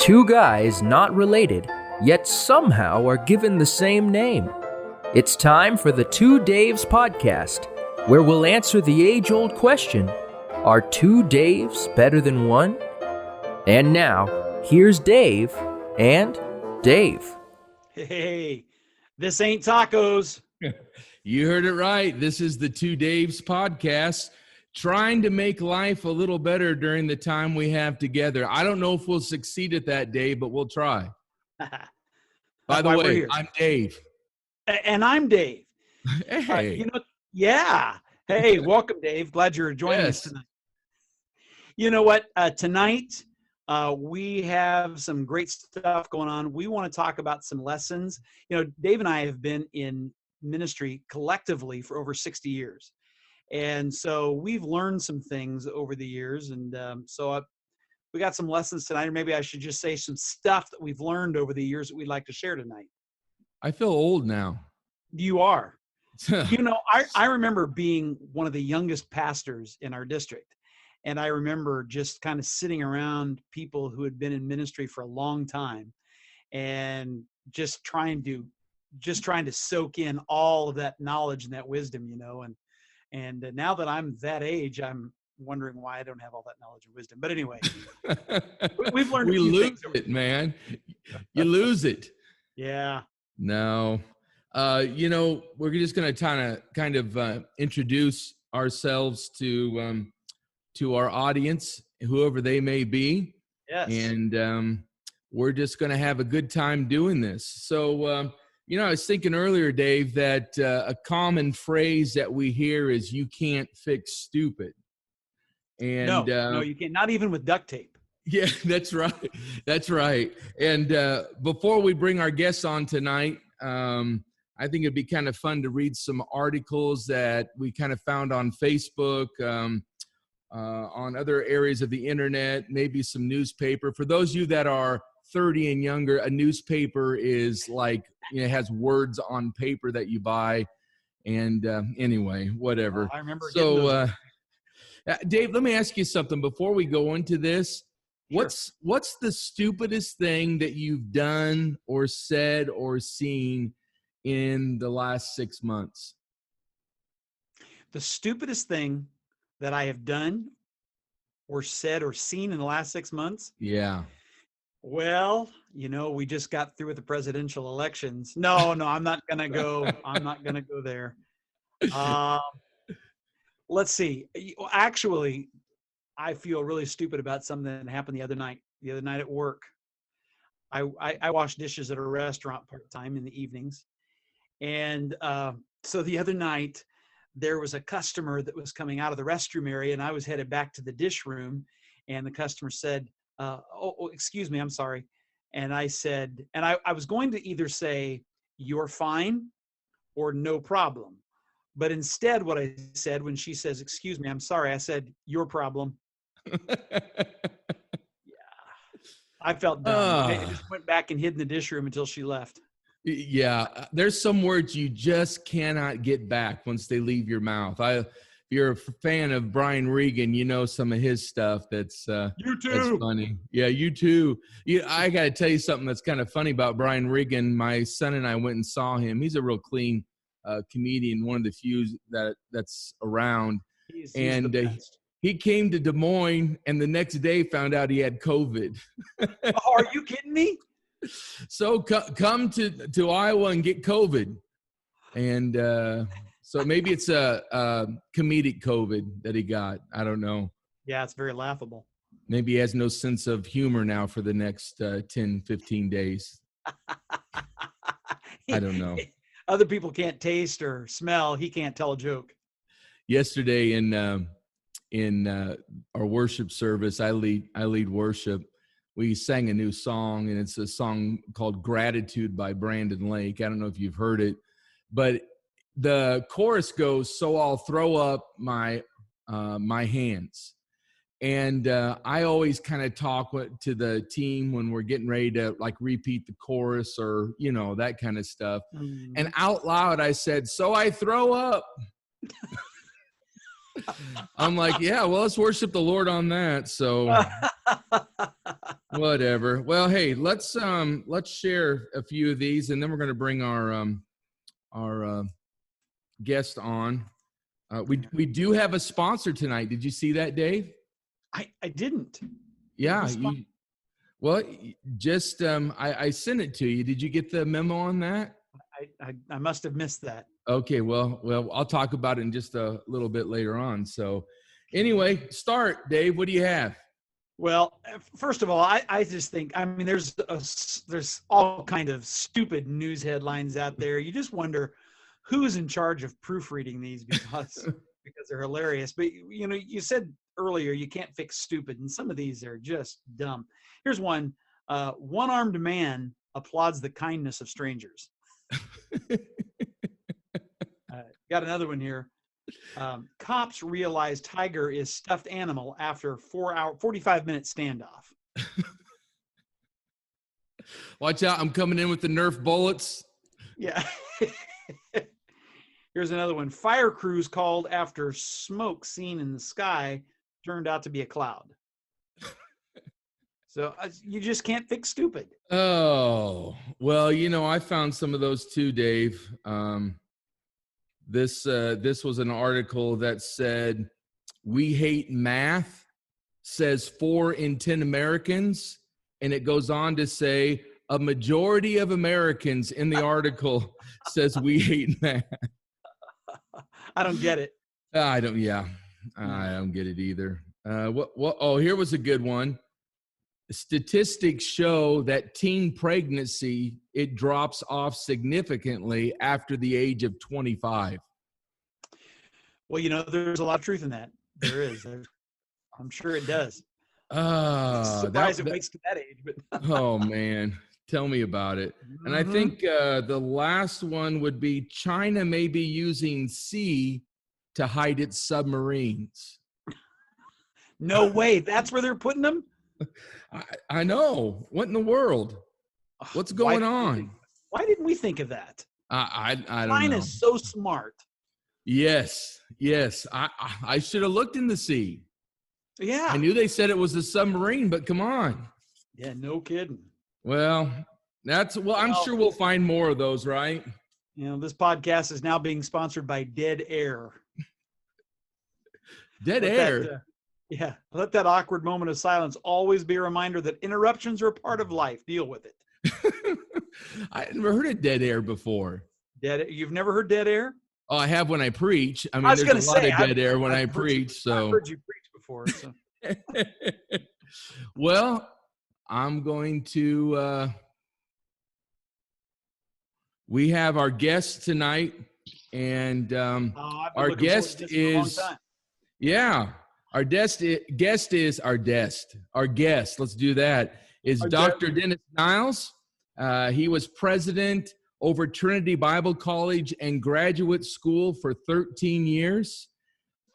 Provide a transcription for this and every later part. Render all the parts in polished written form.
Two guys not related, yet somehow are given the same name. It's time for the Two Daves podcast, where we'll answer the age-old question, are two Daves better than one? And now, here's Dave and Dave. Hey, this ain't tacos. You heard it right. This is the Two Daves podcast, trying to make life a little better during the time we have together. I don't know if we'll succeed at that, Dave, but we'll try. By the way, I'm Dave. And I'm Dave. Hey. Yeah. Hey, welcome, Dave. Glad you're joining us tonight. You know what? Tonight, we have some great stuff going on. We want to talk about some lessons. You know, Dave and I have been in ministry collectively for over 60 years. And so we've learned some things over the years. And we got some lessons tonight, or maybe I should just say some stuff that we've learned over the years that we'd like to share tonight. I feel old now. You are. You know, I remember being one of the youngest pastors in our district. And I remember just kind of sitting around people who had been in ministry for a long time and just trying to soak in all of that knowledge and that wisdom, you know, and now that I'm that age, I'm wondering why I don't have all that knowledge and wisdom. But anyway, we've learned. We lose it, man. You lose it. Yeah. No. You know, we're just going to kind of introduce ourselves to our audience, whoever they may be. Yes. And we're just going to have a good time doing this. So, you know, I was thinking earlier, Dave, that a common phrase that we hear is "you can't fix stupid." And no, you can't. Not even with duct tape. Yeah, that's right. That's right. And before we bring our guests on tonight, I think it'd be kind of fun to read some articles that we kind of found on Facebook, on other areas of the internet, maybe some newspaper. For those of you that are 30 and younger, a newspaper is like, you know, it has words on paper that you buy. And anyway, whatever. I remember. So, Dave, let me ask you something before we go into this. Sure. What's the stupidest thing that you've done or said or seen in the last 6 months? The stupidest thing that I have done or said or seen in the last 6 months? Yeah. Well, you know, we just got through with the presidential elections. No, I'm not going to go. I'm not going to go there. Let's see. Actually, I feel really stupid about something that happened the other night at work. I wash dishes at a restaurant part-time in the evenings. And so the other night, there was a customer that was coming out of the restroom area, and I was headed back to the dish room, and the customer said, oh, excuse me, I'm sorry. And I said, and I was going to either say, "You're fine," or "No problem." But instead, what I said when she says, "Excuse me, I'm sorry," I said, "Your problem." Yeah. I felt dumb. I just went back and hid in the dish room until she left. Yeah, there's some words you just cannot get back once they leave your mouth. If you're a fan of Brian Regan, you know some of his stuff. That's that's funny. Yeah, you too. I got to tell you something that's kind of funny about Brian Regan. My son and I went and saw him. He's a real clean comedian, one of the few that's around. He's and the best. He came to Des Moines, and the next day found out he had COVID. Oh, are you kidding me? So come to Iowa and get COVID. And so maybe it's a comedic COVID that he got. I don't know. Yeah, it's very laughable. Maybe he has no sense of humor now for the next 10, 15 days. I don't know. Other people can't taste or smell. He can't tell a joke. Yesterday in our worship service, I lead worship. We sang a new song, and it's a song called "Gratitude" by Brandon Lake. I don't know if you've heard it, but the chorus goes, "So I'll throw up my hands." And I always kind of talk to the team when we're getting ready to like repeat the chorus or, you know, that kind of stuff. Mm-hmm. And out loud, I said, "So I throw up." I'm like, yeah, well, let's worship the Lord on that. So Whatever. Well, hey, let's share a few of these, and then we're going to bring our guest on. We do have a sponsor tonight. Did you see that, Dave? I didn't. Yeah. Well, just I sent it to you. Did you get the memo on that? I must have missed that. Okay. Well, I'll talk about it in just a little bit later on. So, anyway, start, Dave. What do you have? Well, first of all, I just think, I mean, there's all kind of stupid news headlines out there. You just wonder who's in charge of proofreading these because they're hilarious. But, you know, you said earlier you can't fix stupid, and some of these are just dumb. Here's one. One-armed man applauds the kindness of strangers. Got another one here. Cops realize tiger is stuffed animal after 45-minute standoff. Watch out, I'm coming in with the Nerf bullets. Yeah. Here's another one. Fire crews called after smoke seen in the sky turned out to be a cloud. So you just can't fix stupid. Oh, well, you know, I found some of those too, Dave. This was an article that said, "We hate math," says 4 in 10 Americans. And it goes on to say, a majority of Americans in the article says we hate math. I don't get it. I don't get it either. Oh, here was a good one. Statistics show that teen pregnancy, it drops off significantly after the age of 25. Well, you know, there's a lot of truth in that. There is. I'm sure it does. Surprised it waits to that age, but oh man, tell me about it. And I think the last one would be China may be using sea to hide its submarines. No way. That's where they're putting them? I know. What in the world? What's going on? Why didn't we think of that? I don't know. China's so smart. Yes. I should have looked in the sea. Yeah. I knew they said it was a submarine, but come on. Yeah, no kidding. Well, I'm sure we'll find more of those, right? You know, this podcast is now being sponsored by Dead Air. Dead Air? Yeah. Let that awkward moment of silence always be a reminder that interruptions are a part of life. Deal with it. I never heard of Dead Air before. You've never heard Dead Air? Oh, I have when I preach. I mean, there's a lot of dead air when I preach. So I've heard you preach before. So. Well, I'm going to. We have our guest tonight, and our guest is. Our guest is our guest. Our guest. Let's do that. Is Dr. Dennis Niles. He was president over Trinity Bible College and Graduate School for 13 years,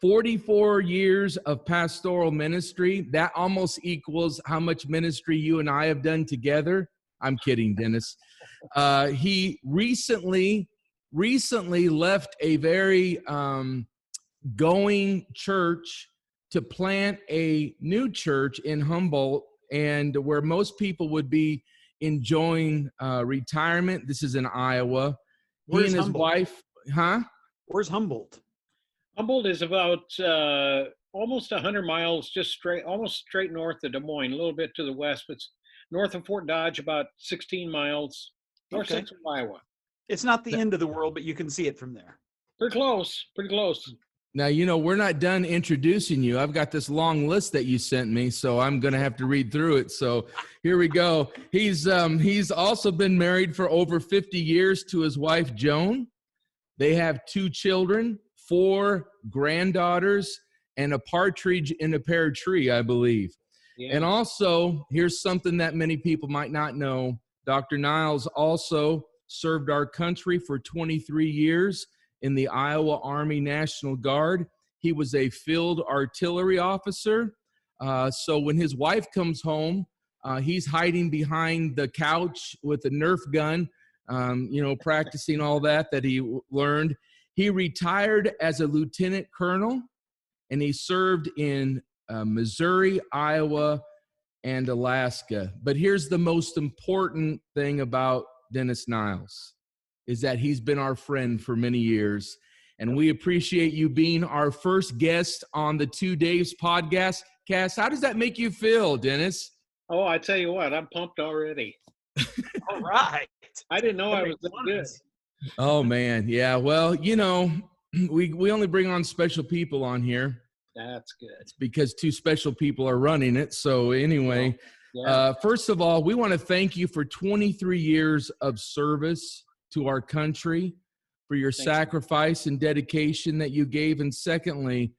44 years of pastoral ministry. That almost equals how much ministry you and I have done together. I'm kidding, Dennis. He recently left a very going church to plant a new church in Humboldt, and where most people would be enjoying retirement. This is in Iowa. Where's he and his Humboldt? wife, huh? Where's Humboldt? Humboldt is about almost 100 miles, almost straight north of Des Moines, a little bit to the west, but it's north of Fort Dodge, about 16 miles, north central Iowa. It's not the end of the world, but you can see it from there. Pretty close. Now, you know, we're not done introducing you. I've got this long list that you sent me, so I'm going to have to read through it. So here we go. He's also been married for over 50 years to his wife, Joan. They have 2 children, 4 granddaughters, and a partridge in a pear tree, I believe. Yeah. And also, here's something that many people might not know. Dr. Niles also served our country for 23 years in the Iowa Army National Guard. He was a field artillery officer. So when his wife comes home, he's hiding behind the couch with a Nerf gun, practicing all that he learned. He retired as a lieutenant colonel, and he served in Missouri, Iowa, and Alaska. But here's the most important thing about Dennis Niles is that he's been our friend for many years. And we appreciate you being our first guest on the Two Daves podcast. How does that make you feel, Dennis? Oh, I tell you what, I'm pumped already. All right. I didn't know I was that good. Oh, man. Yeah. Well, you know, we only bring on special people on here. That's good. It's because two special people are running it. So anyway, first of all, we want to thank you for 23 years of service to our country, for your sacrifice and dedication that you gave. And secondly,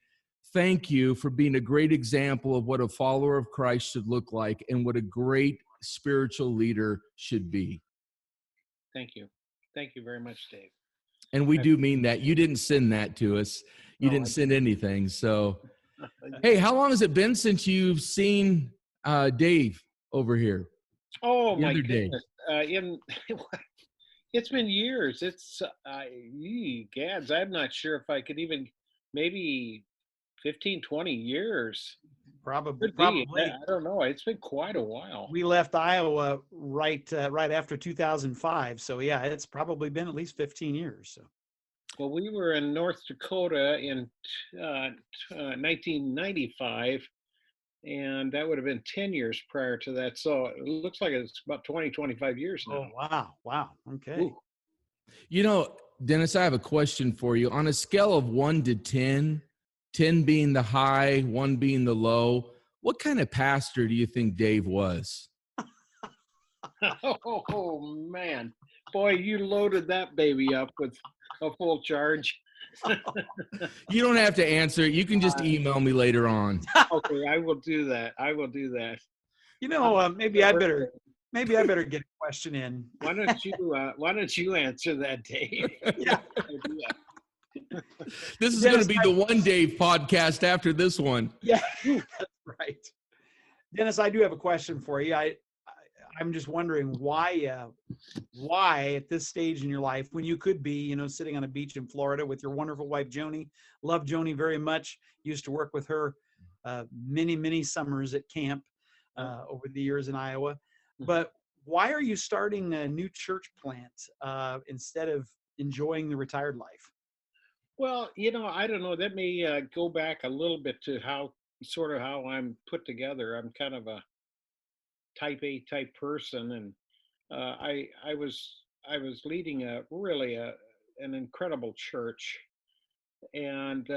thank you for being a great example of what a follower of Christ should look like and what a great spiritual leader should be. Thank you. Thank you very much, Dave. And we do mean that. You didn't send that to us. You didn't send anything. So, hey, how long has it been since you've seen Dave over here? Oh, my goodness. It's been years. It's, gads, I'm not sure if I could even, maybe 15, 20 years. Probably. I don't know. It's been quite a while. We left Iowa right after 2005. So, yeah, it's probably been at least 15 years. So. Well, we were in North Dakota in 1995, and that would have been 10 years prior to that. So it looks like it's about 20, 25 years now. Oh, wow. Wow. Okay. Ooh. You know, Dennis, I have a question for you. On a scale of 1 to 10, 10 being the high, 1 being the low, what kind of pastor do you think Dave was? Oh, man. Boy, you loaded that baby up with a full charge. You don't have to answer it. You can just email me later on. Okay, I will do that. You know, maybe I better get a question in. Why don't you answer that, Dave? Yeah. This is going to be the One Dave podcast after this one. Yeah, that's right. Dennis, I do have a question for you. I'm just wondering why at this stage in your life, when you could be, sitting on a beach in Florida with your wonderful wife, Joni, love Joni very much, used to work with her many, many summers at camp over the years in Iowa. But why are you starting a new church plant instead of enjoying the retired life? Well, I don't know. That may go back a little bit to how I'm put together. I'm kind of a type A type person, and I was leading an incredible church, and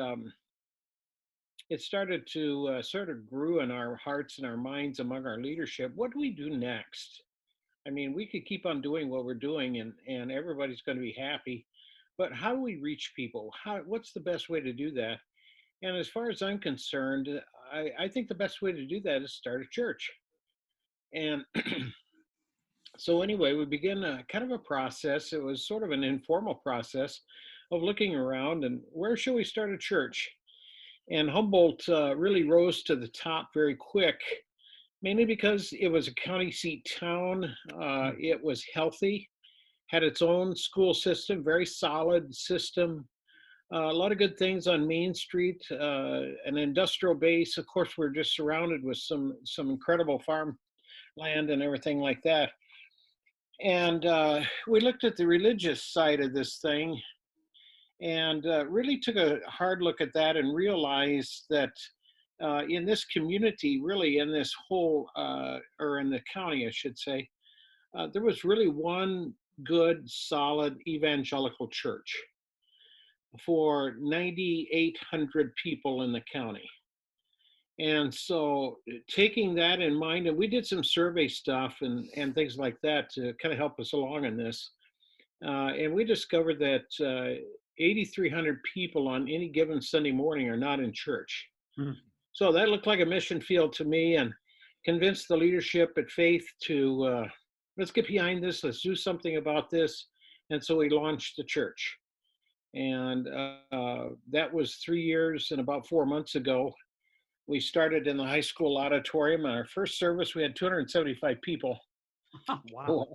it started to sort of grew in our hearts and our minds among our leadership. What do we do next? I mean, we could keep on doing what we're doing, and everybody's going to be happy, but how do we reach people? What's the best way to do that? And as far as I'm concerned, I think the best way to do that is start a church. And so anyway, we began kind of a process. It was sort of an informal process of looking around and where should we start a church? And Humboldt really rose to the top very quick, mainly because it was a county seat town. It was healthy, had its own school system, very solid system. A lot of good things on Main Street, an industrial base. Of course, we're just surrounded with some incredible farm land and everything like that. And we looked at the religious side of this thing and really took a hard look at that and realized that in this community, really in this whole, or in the county, I should say, there was really one good, solid evangelical church for 9,800 people in the county. And so taking that in mind, and we did some survey stuff and things like that to kind of help us along in this. And we discovered that 8,300 people on any given Sunday morning are not in church. Mm-hmm. So that looked like a mission field to me, and convinced the leadership at Faith to, let's get behind this, let's do something about this. And so we launched the church. And that was 3 years and about 4 months ago. We started in the high school auditorium. Our first service, we had 275 people. Wow.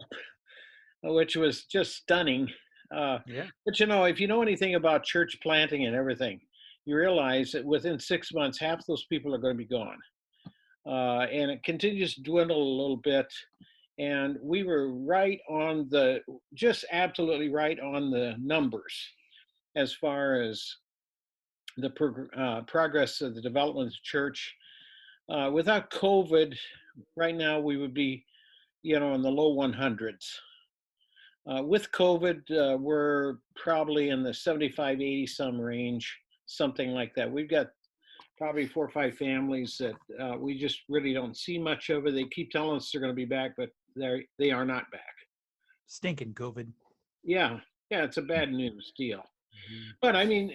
Which was just stunning. Yeah. But if you know anything about church planting and everything, you realize that within 6 months, half those people are going to be gone. and it continues to dwindle a little bit. And we were just absolutely right on the numbers as far as the progress of the development of the church. Without COVID, right now we would be, in the low 100s. With COVID, we're probably in the 75, 80 some range, something like that. We've got probably 4 or 5 families that we just really don't see much of it. They keep telling us they're going to be back, but they are not back. Stinking COVID. Yeah, it's a bad news deal. Mm-hmm. But I mean,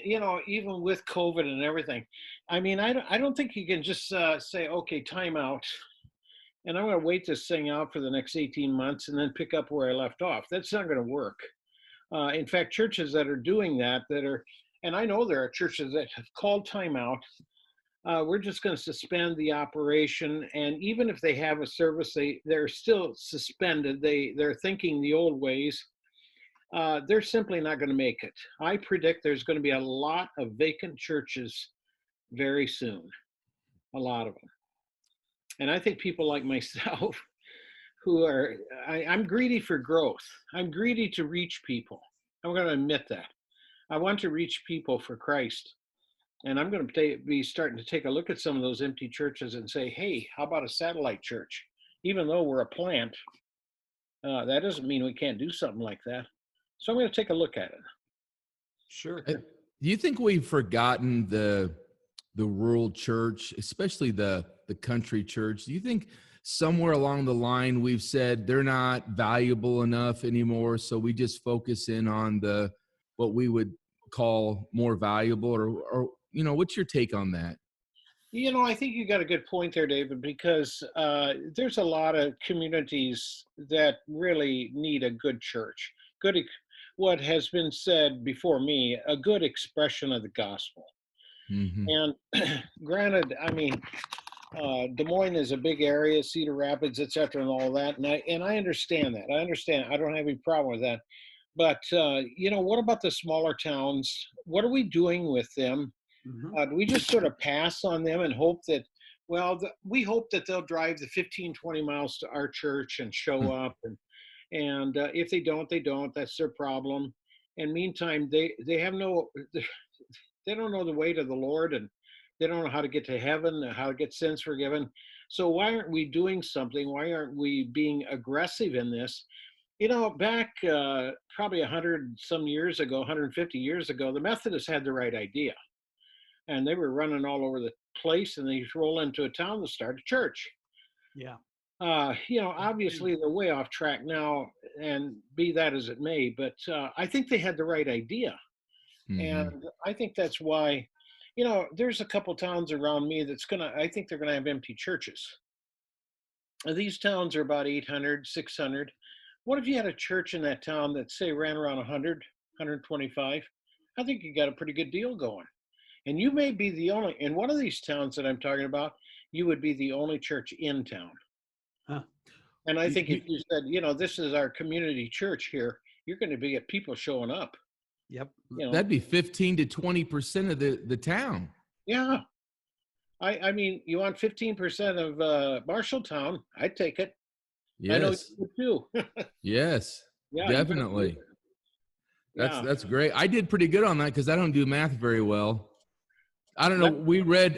even with COVID and everything, I mean, I don't think you can just say, okay, time out, and I'm going to wait this thing out for the next 18 months and then pick up where I left off. That's not going to work. In fact, churches that are doing that and I know there are churches that have called time out. We're just going to suspend the operation, and even if they have a service, they're still suspended. They're thinking the old ways. They're simply not going to make it. I predict there's going to be a lot of vacant churches very soon, a lot of them. And I think people like myself who I'm greedy for growth. I'm greedy to reach people. I'm going to admit that. I want to reach people for Christ. And I'm going to be starting to take a look at some of those empty churches and say, hey, how about a satellite church? Even though we're a plant, that doesn't mean we can't do something like that. So I'm going to take a look at it. Sure. Do you think we've forgotten the rural church, especially the country church? Do you think somewhere along the line we've said they're not valuable enough anymore, so we just focus in on what we would call more valuable, or what's your take on that? I think you got a good point there, David, because there's a lot of communities that really need a good church. What has been said before me, a good expression of the gospel. Mm-hmm. And granted, I mean, Des Moines is a big area, Cedar Rapids, et cetera, and all that. And I understand that. I don't have any problem with that. But, what about the smaller towns? What are we doing with them? Mm-hmm. Do we just sort of pass on them and hope that, we hope that they'll drive the 15, 20 miles to our church and show up. And if they don't, they don't. That's their problem. And meantime, they don't know the way to the Lord, and they don't know how to get to heaven, how to get sins forgiven. So why aren't we doing something? Why aren't we being aggressive in this? Back probably 100 some years ago, 150 years ago, the Methodists had the right idea. And they were running all over the place, and they roll into a town to start a church. Yeah. Obviously they're way off track now, and be that as it may, but I think they had the right idea. Mm-hmm. And I think that's why, there's a couple towns around me I think they're going to have empty churches. These towns are about 800, 600. What if you had a church in that town that, say, ran around 100, 125? I think you got a pretty good deal going. And you may be the only, in one of these towns that I'm talking about, you would be the only church in town. Huh. And I think if you said, this is our community church here, you're going to get people showing up. Yep. That'd be 15 to 20% of the town. Yeah. I mean, you want 15% of Marshalltown, I'd take it. Yes. I know you too. Yes, yeah, definitely. That's great. I did pretty good on that because I don't do math very well. I don't know.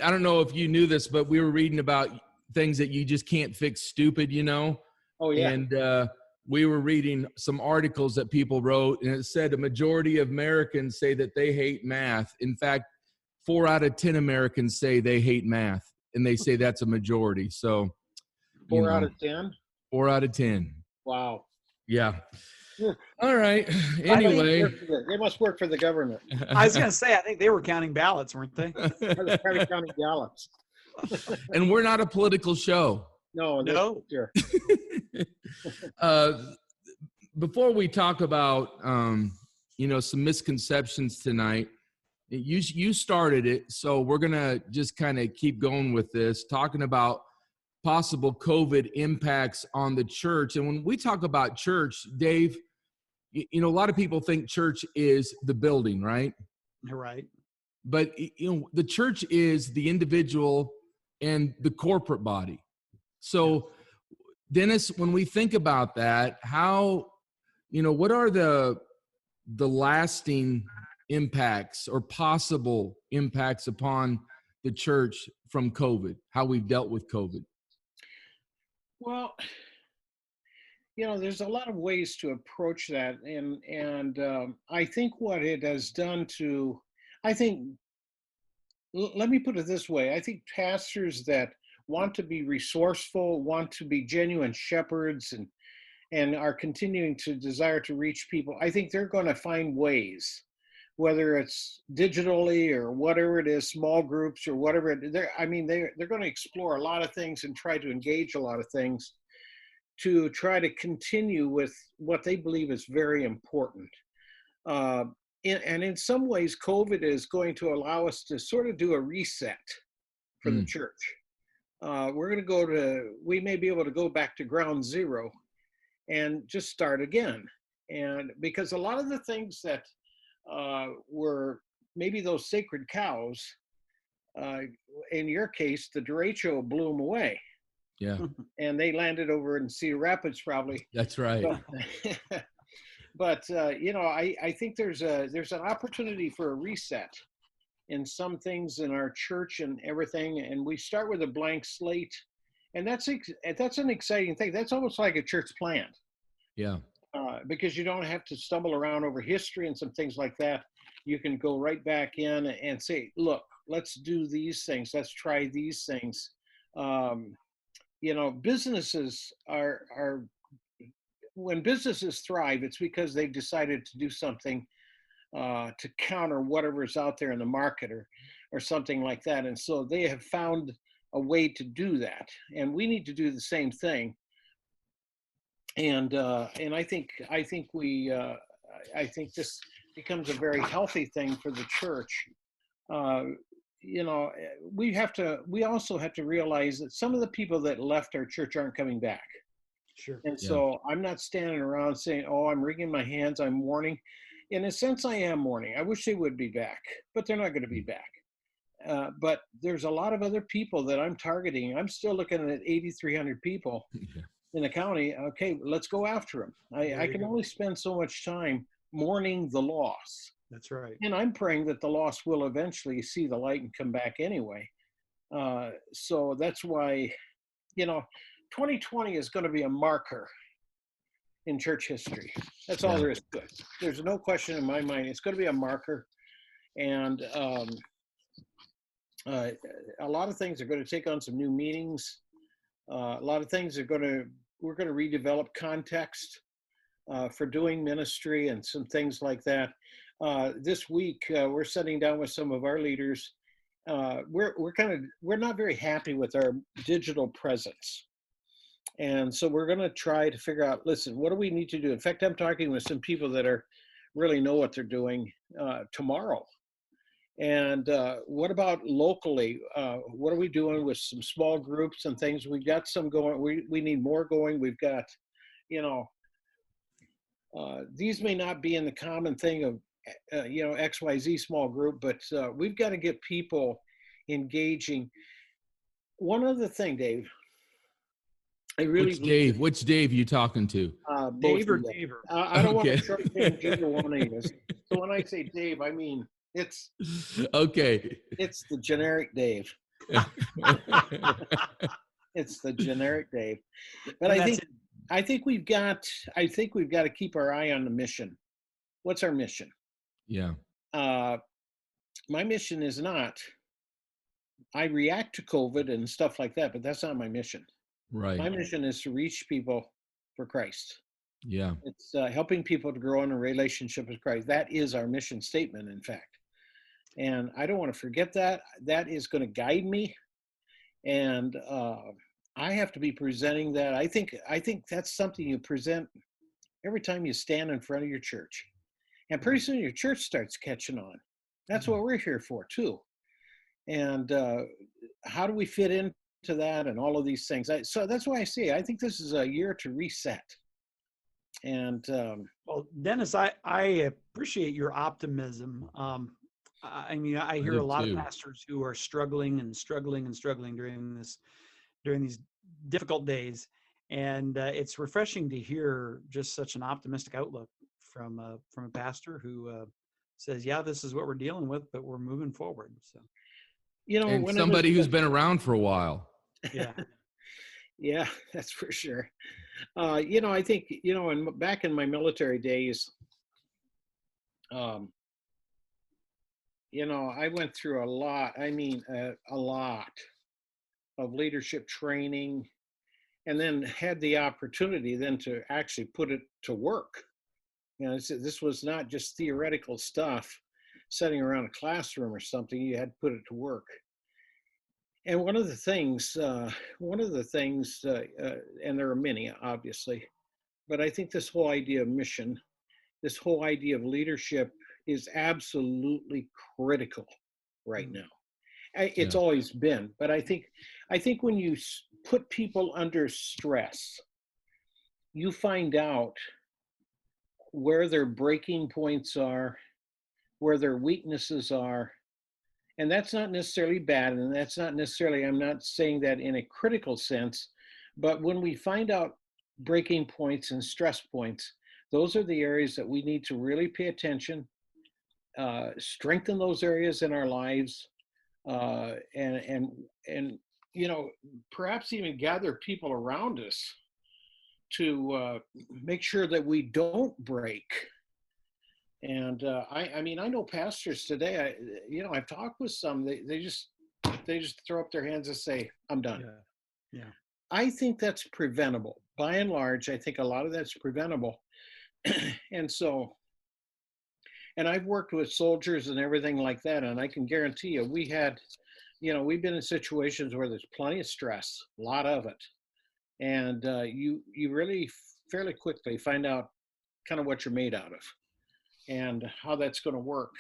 I don't know if you knew this, but we were reading about things that you just can't fix stupid, Oh, yeah. And we were reading some articles that people wrote, and it said a majority of Americans say that they hate math. In fact, 4 out of 10 Americans say they hate math, and they say that's a majority. So 4 out of 10? 4 out of 10. Wow. Yeah. All right. Anyway. They must work for the government. I was going to say, I think they were counting ballots, weren't they? They were counting ballots. And we're not a political show. No. Sure. Before we talk about, some misconceptions tonight, you started it, so we're going to just kind of keep going with this, talking about possible COVID impacts on the church. And when we talk about church, Dave, a lot of people think church is the building, right? Right. But, the church is the individual and the corporate body. So, Dennis, when we think about that, how, what are the lasting impacts or possible impacts upon the church from COVID, how we've dealt with COVID? Well, there's a lot of ways to approach that, and I think what it has done let me put it this way. I think pastors that want to be resourceful, want to be genuine shepherds, and are continuing to desire to reach people, I think they're going to find ways, whether it's digitally or whatever it is, small groups or whatever. They're going to explore a lot of things and try to engage a lot of things to try to continue with what they believe is very important. And in some ways, COVID is going to allow us to sort of do a reset for the church. We may be able to go back to ground zero and just start again. And because a lot of the things that were maybe those sacred cows, in your case, the derecho blew them away. Yeah. And they landed over in Cedar Rapids, probably. That's right. But I think there's an opportunity for a reset in some things in our church and everything, and we start with a blank slate, and that's an exciting thing. That's almost like a church plant. Yeah. Because you don't have to stumble around over history and some things like that. You can go right back in and say, look, let's do these things. Let's try these things. Businesses are when businesses thrive, it's because they've decided to do something to counter whatever's out there in the market or something like that. And so they have found a way to do that. And we need to do the same thing. And I think this becomes a very healthy thing for the church. We also have to realize that some of the people that left our church aren't coming back. Sure. And so I'm not standing around saying, oh, I'm wringing my hands, I'm mourning. In a sense, I am mourning. I wish they would be back, but they're not going to be back. But there's a lot of other people that I'm targeting. I'm still looking at 8,300 people in the county. Okay, let's go after them. I can only spend so much time mourning the loss. That's right. And I'm praying that the loss will eventually see the light and come back anyway. So that's why, 2020 is going to be a marker in church history. That's all there is to it. There's no question in my mind. It's going to be a marker. And a lot of things are going to take on some new meanings. A lot of things we're going to redevelop context for doing ministry and some things like that. This week, we're sitting down with some of our leaders. We're not very happy with our digital presence. And so we're going to try to figure out, listen, what do we need to do? In fact, I'm talking with some people that really know what they're doing tomorrow. And what about locally? What are we doing with some small groups and things? We've got some going. We need more going. We've got, these may not be in the common thing of, XYZ small group, but we've got to get people engaging. One other thing, Dave. Which Dave you talking to? Dave or Dave? I don't want to shortchange either one of you. So when I say Dave, I mean it's okay. It's the generic Dave. It's the generic Dave. But I think we've got to keep our eye on the mission. What's our mission? Yeah. My mission is not. I react to COVID and stuff like that, but that's not my mission. Right. My mission is to reach people for Christ. Yeah. It's helping people to grow in a relationship with Christ. That is our mission statement, in fact. And I don't want to forget that. That is going to guide me. And I have to be presenting that. I think that's something you present every time you stand in front of your church. And pretty soon your church starts catching on. That's what we're here for, too. And how do we fit into that and all of these things? So that's why I think this is a year to reset. And well, Dennis, I appreciate your optimism. I mean, I hear do a lot of too. pastors who are struggling during these difficult days, and it's refreshing to hear just such an optimistic outlook from a pastor who says, "Yeah, this is what we're dealing with, but we're moving forward." So, And when somebody who's been around for a while. yeah, yeah, that's for sure. I think, back in my military days, um, I went through a lot. I mean, a lot of leadership training, and then had the opportunity then to actually put it to work. This was not just theoretical stuff sitting around a classroom or something. You had to put it to work. And one of the things, and there are many, obviously, but I think this whole idea of mission, this whole idea of leadership is absolutely critical right now. It's Yeah. always been, but I think when you put people under stress, you find out where their breaking points are, where their weaknesses are. And that's not necessarily bad. And that's not necessarily, I'm not saying that in a critical sense, but when we find out breaking points and stress points, those are the areas that we need to really pay attention, strengthen those areas in our lives, and perhaps even gather people around us to make sure that we don't break. And I mean, I know pastors today. I've talked with some. They just throw up their hands and say, "I'm done." Yeah. I think that's preventable. By and large, I think a lot of that's preventable. And so, and I've worked with soldiers and everything like that, and I can guarantee you, we've been in situations where there's plenty of stress, a lot of it, and you really fairly quickly find out kind of what you're made out of and how that's going to work.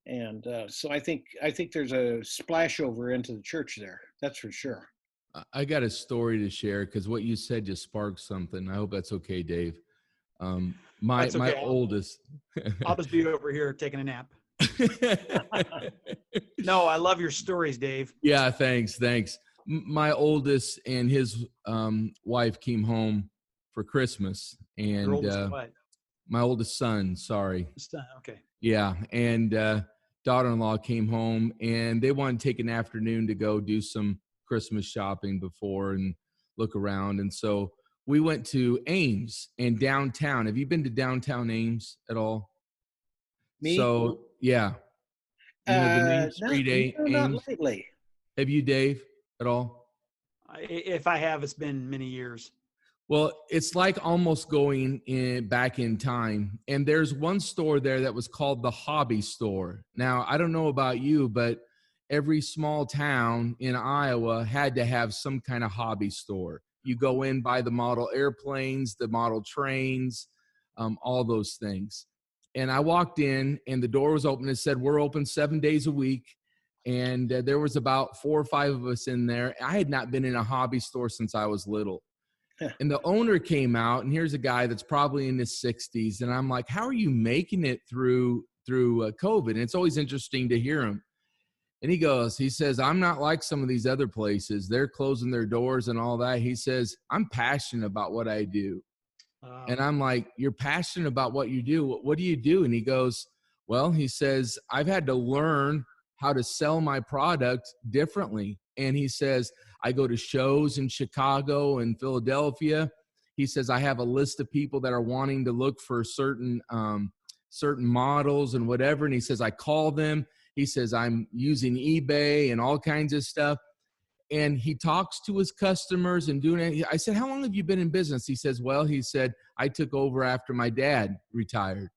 And so I think there's a splash over into the church there. That's for sure. I got a story to share because what you said just sparked something. I hope that's okay, Dave. That's okay. My oldest. I'll just be over here taking a nap. No, I love your stories, Dave. Yeah, thanks. My oldest and his wife came home for Christmas, and Your oldest what? my oldest son, sorry. Okay. Yeah, and daughter-in-law came home, and they wanted to take an afternoon to go do some Christmas shopping before and look around. And so we went to Ames and downtown. Have you been to downtown Ames at all? Me? So, yeah. You know the Main Street Ames? Not lately. Have you, Dave, at all? If I have, it's been many years. Well, it's like almost going back in time. And there's one store there that was called the Hobby Store. Now, I don't know about you, but every small town in Iowa had to have some kind of hobby store. You go in, buy the model airplanes, the model trains, all those things. And I walked in, and the door was open. It said, "We're open 7 days a week." And there was about 4 or 5 of us in there. I had not been in a hobby store since I was little. And the owner came out, and here's a guy that's probably in his 60s. And I'm like, "How are you making it through COVID?" And it's always interesting to hear him. And he says, "I'm not like some of these other places. They're closing their doors and all that." He says, "I'm passionate about what I do." And I'm like, "You're passionate about what you do? What do you do?" And he goes, "Well," he says, "I've had to learn how to sell my product differently." And he says, "I go to shows in Chicago and Philadelphia." He says, "I have a list of people that are wanting to look for certain models and whatever." And he says, "I call them." He says, "I'm using eBay and all kinds of stuff." And he talks to his customers and doing it. I said, "How long have you been in business?" He says, "Well," he said, "I took over after my dad retired."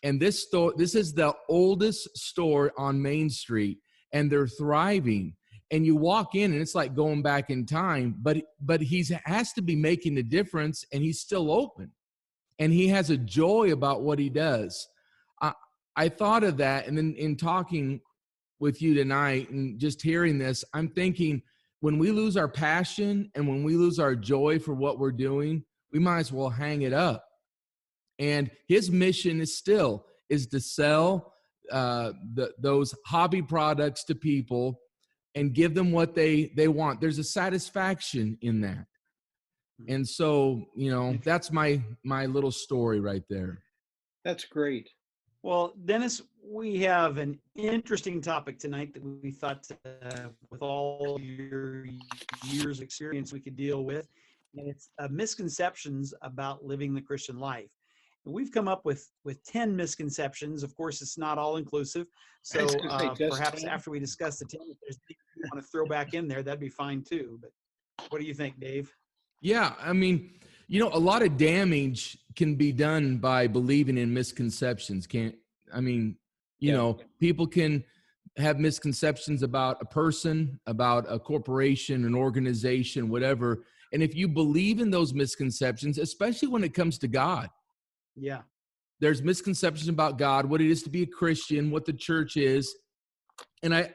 And this is the oldest store on Main Street, and they're thriving. And you walk in, and it's like going back in time, but he has to be making a difference, and he's still open. And he has a joy about what he does. I thought of that, and then in talking with you tonight and just hearing this, I'm thinking, when we lose our passion and when we lose our joy for what we're doing, we might as well hang it up. And his mission is to sell those hobby products to people and give them what they want. There's a satisfaction in that. And so, that's my little story right there. That's great. Well, Dennis, we have an interesting topic tonight that we thought, with all your years of experience, we could deal with. And it's misconceptions about living the Christian life. And we've come up with 10 misconceptions. Of course, it's not all inclusive. So perhaps 10. After we discuss the 10, if there's anything you want to throw back in there, that'd be fine too. But what do you think, Dave? Yeah, I mean, a lot of damage can be done by believing in misconceptions. People can have misconceptions about a person, about a corporation, an organization, whatever. And if you believe in those misconceptions, especially when it comes to God, there's misconceptions about God, what it is to be a Christian, what the church is. And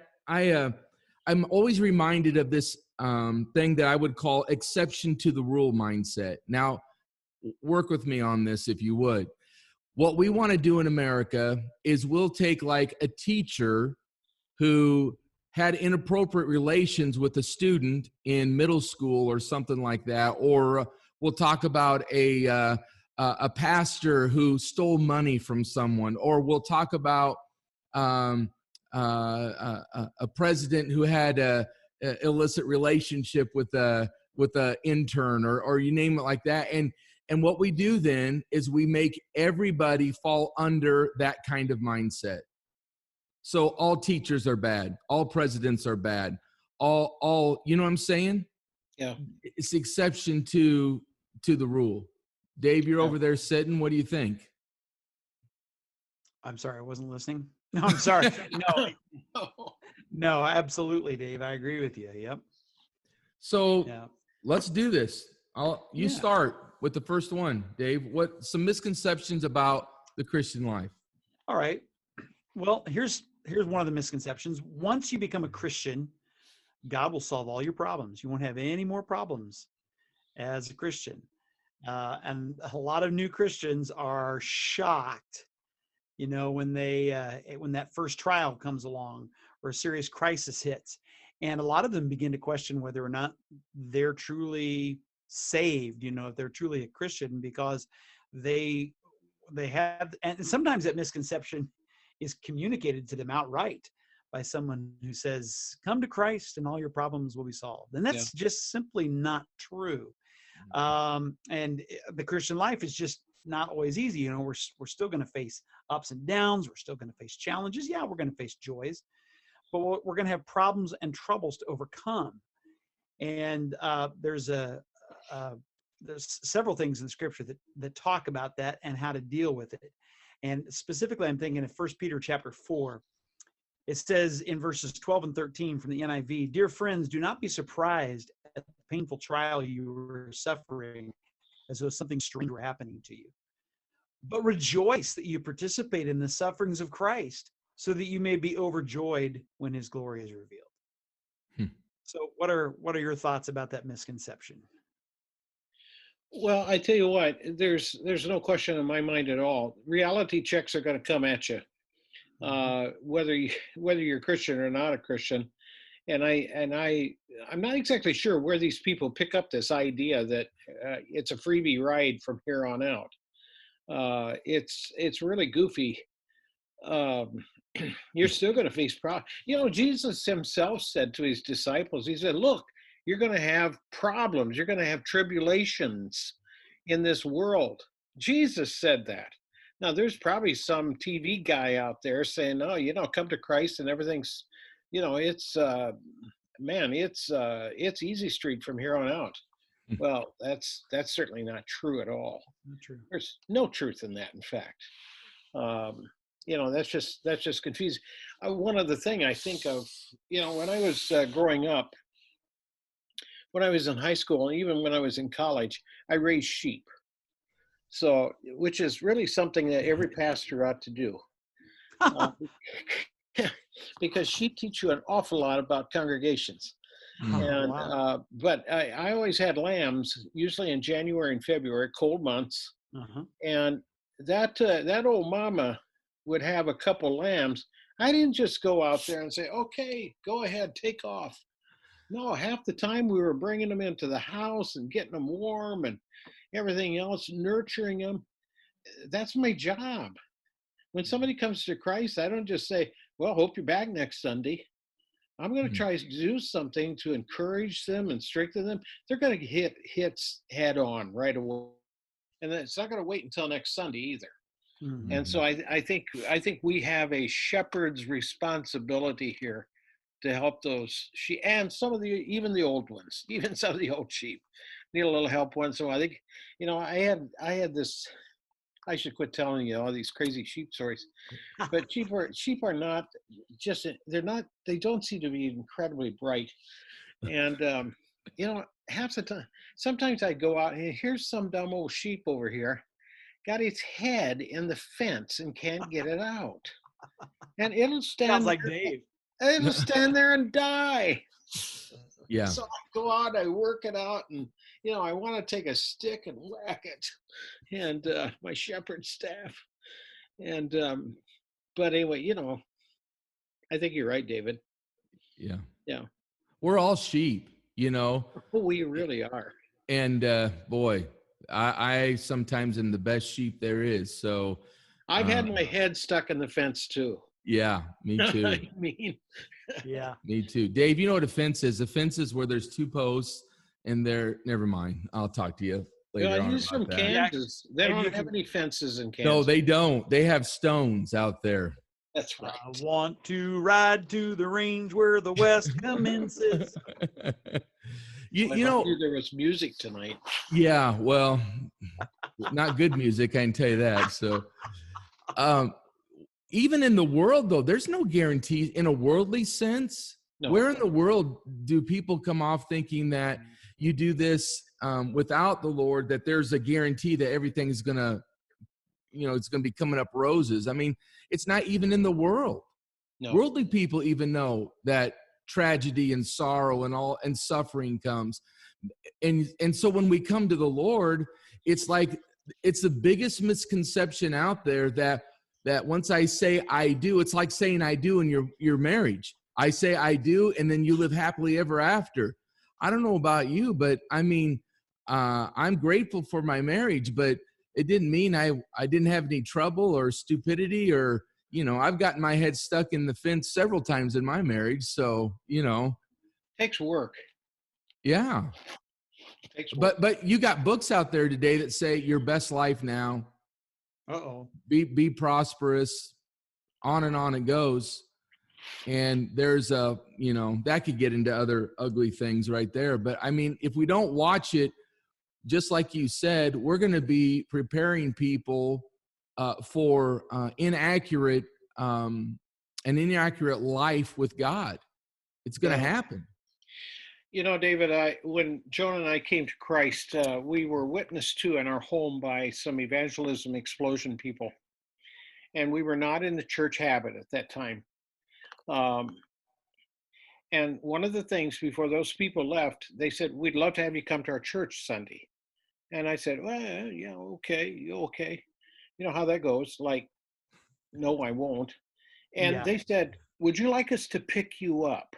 I'm always reminded of this thing that I would call exception to the rule mindset. Now, work with me on this if you would. What we want to do in America is we'll take like a teacher who had inappropriate relations with a student in middle school or something like that, or we'll talk about a pastor who stole money from someone, or we'll talk about a president who had a illicit relationship with a intern, or you name it like that. And what we do then is we make everybody fall under that kind of mindset. So all teachers are bad. All presidents are bad. All, you know what I'm saying? Yeah. It's the exception to the rule. Dave, you're over there sitting. What do you think? I'm sorry, I wasn't listening. No, I'm sorry. No, absolutely, Dave. I agree with you. Yep. So let's do this. You start with the first one, Dave. What some misconceptions about the Christian life? All right. Well, here's one of the misconceptions. Once you become a Christian, God will solve all your problems. You won't have any more problems as a Christian. And a lot of new Christians are shocked, when that first trial comes along or a serious crisis hits. And a lot of them begin to question whether or not they're truly saved, if they're truly a Christian, because they have, and sometimes that misconception is communicated to them outright by someone who says, come to Christ and all your problems will be solved. And that's just simply not true. And the Christian life is just not always easy. We're still going to face ups and downs. We're still going to face challenges. Yeah, we're going to face joys, but we're going to have problems and troubles to overcome. And there's several things in Scripture that talk about that and how to deal with it. And specifically, I'm thinking of 1 Peter chapter 4. It says in verses 12 and 13 from the NIV, "Dear friends, do not be surprised at the painful trial you are suffering as though something strange were happening to you. But rejoice that you participate in the sufferings of Christ, so that you may be overjoyed when his glory is revealed." So what are your thoughts about that misconception? Well, I tell you what, there's no question in my mind at all. Reality checks are going to come at you, whether you're Christian or not a Christian. And I'm not exactly sure where these people pick up this idea that it's a freebie ride from here on out. It's really goofy. You're still going to face problems. Jesus himself said to his disciples, he said, look, you're going to have problems. You're going to have tribulations in this world. Jesus said that. Now, there's probably some TV guy out there saying, oh, come to Christ and everything's, it's easy street from here on out. Well, that's certainly not true at all. Not true. There's no truth in that, in fact. That's just confusing. One other thing I think of, when I was growing up, when I was in high school, and even when I was in college, I raised sheep. So, which is really something that every pastor ought to do. Because sheep teach you an awful lot about congregations. But I always had lambs, usually in January and February, cold months. And that old mama would have a couple lambs, I didn't just go out there and say, okay, go ahead, take off. No, half the time we were bringing them into the house and getting them warm and everything else, nurturing them. That's my job. When somebody comes to Christ, I don't just say, well, hope you're back next Sunday. I'm going to try to do something to encourage them and strengthen them. They're going to get hits head on right away. And then it's not going to wait until next Sunday either. Mhm. And so I think we have a shepherd's responsibility here to help those sheep and some of the even the old ones, even some of the old sheep need a little help once in a while. I think, I had this. I should quit telling you all these crazy sheep stories, but sheep are not just they don't seem to be incredibly bright, and half the time sometimes I go out and here's some dumb old sheep over here got its head in the fence and can't get it out. And Sounds like Dave. it'll stand there and die. Yeah. So I go out, I work it out, and I want to take a stick and whack it. And my shepherd staff. And but anyway, I think you're right, David. Yeah. Yeah. We're all sheep, We really are. and boy, I sometimes am the best sheep there is. So I've had my head stuck in the fence too. yeah, me too. I mean, Yeah. Me too. Dave, you know what a fence is? A fence is where there's two posts and never mind. I'll talk to you later on he's about from that. Kansas. They Maybe you don't have can- any fences in Kansas. No, they don't. They have stones out there. That's right. I want to ride to the range where the West commences. you know, there was music tonight. yeah, well, not good music, I can tell you that. So even in the world though, there's no guarantee in a worldly sense. No. Where in the world do people come off thinking that you do this without the Lord, that there's a guarantee that everything is gonna, it's gonna be coming up roses? I mean, it's not even in the world. No. Worldly people even know that tragedy and sorrow and suffering comes. And so when we come to the Lord, it's like it's the biggest misconception out there that once I say I do, it's like saying I do in your marriage. I say I do, and then you live happily ever after. I don't know about you, but I mean, I'm grateful for my marriage, but it didn't mean I didn't have any trouble or stupidity or, I've gotten my head stuck in the fence several times in my marriage. So, Takes work. yeah. Takes work. But you got books out there today that say your best life now. Uh-oh. Be prosperous, on and on it goes. And there's that could get into other ugly things right there. But I mean, if we don't watch it, just like you said, we're going to be preparing people for an inaccurate life with God. It's going to happen. David, when Joan and I came to Christ, we were witnessed to in our home by some evangelism explosion people. And we were not in the church habit at that time. And one of the things before those people left, they said, we'd love to have you come to our church Sunday. And I said, well, yeah, okay. You know how that goes. Like, no, I won't. And they said, would you like us to pick you up?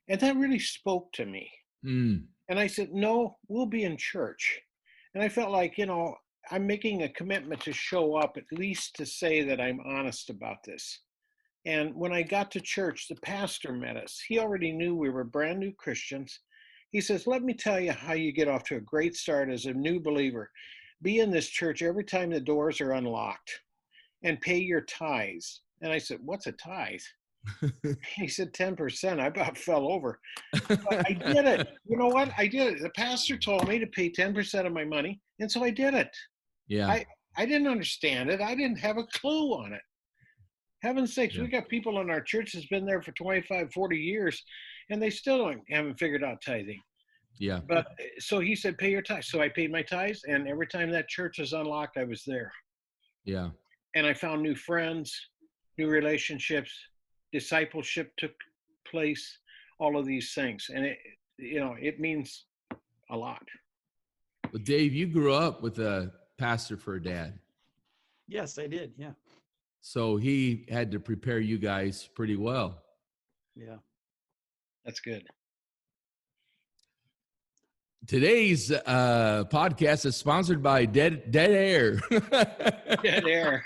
And that really spoke to me. And I said, no, we'll be in church. And I felt like, I'm making a commitment to show up, at least to say that I'm honest about this. And when I got to church, the pastor met us. He already knew we were brand new Christians. He says, let me tell you how you get off to a great start as a new believer. Be in this church every time the doors are unlocked and pay your tithes. And I said, what's a tithe? He said 10%. I about fell over. But I did it. You know what? I did it. The pastor told me to pay 10% of my money. And so I did it. Yeah. I didn't understand it. I didn't have a clue on it. Heaven's sakes, Yeah. we got people in our church that's been there for 25, 40 years, and they still haven't figured out tithing. Yeah. But so he said, pay your tithes. So I paid my tithes, and every time that church was unlocked, I was there. Yeah. And I found new friends, new relationships, discipleship took place, all of these things. And it means a lot. Well, Dave, you grew up with a pastor for a dad. Yes, I did. Yeah. So he had to prepare you guys pretty well. Yeah. That's good. Today's podcast is sponsored by Dead Air. Dead air.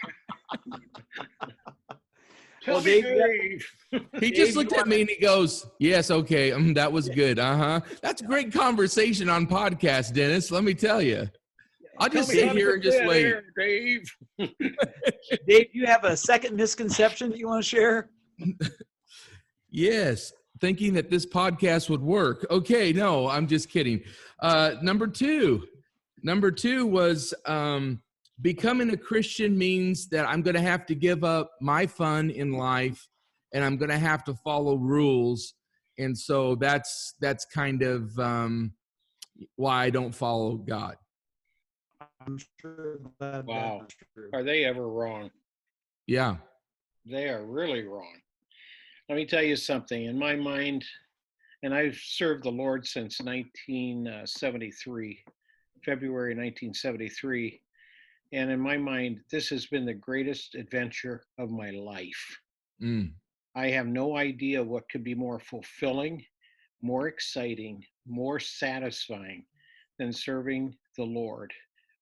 Well, Tell me, Dave, Dave. He Dave, just looked you at me and he goes, yes, okay, that was good. That's great conversation on podcast, Dennis. Let me tell you. I'll just Tell me sit how to here cook and just that wait. air, Dave. Dave, you have a second misconception that you want to share? Yes, thinking that this podcast would work. Okay, no, I'm just kidding. Number two was becoming a Christian means that I'm going to have to give up my fun in life, and I'm going to have to follow rules. And so that's kind of why I don't follow God. I'm sure that Wow. that's true. Are they ever wrong? Yeah. They are really wrong. Let me tell you something. In my mind, and I've served the Lord since 1973, February 1973. And in my mind, this has been the greatest adventure of my life. Mm. I have no idea what could be more fulfilling, more exciting, more satisfying than serving the Lord.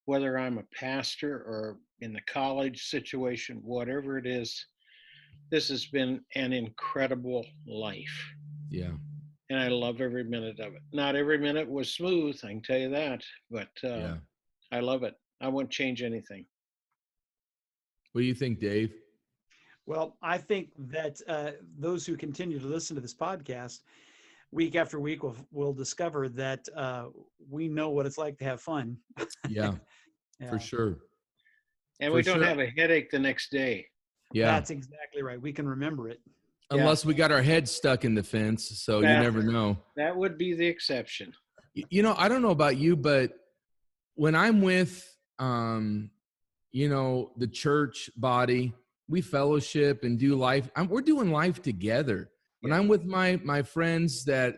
Whether I'm a pastor or in the college situation, whatever it is, this has been an incredible life. Yeah. And I love every minute of it. Not every minute was smooth, I can tell you that, but Yeah. I love it. I won't change anything. What do you think, Dave? Well, I think that those who continue to listen to this podcast week after week will discover that we know what it's like to have fun. Yeah, Yeah. for sure. And For we don't sure. have a headache the next day. Yeah. That's exactly right. We can remember it. Unless we got our head stuck in the fence, so you never know. That would be the exception. You know, I don't know about you, but when I'm with, the church body, we fellowship and do life. We're doing life together. When I'm with my friends that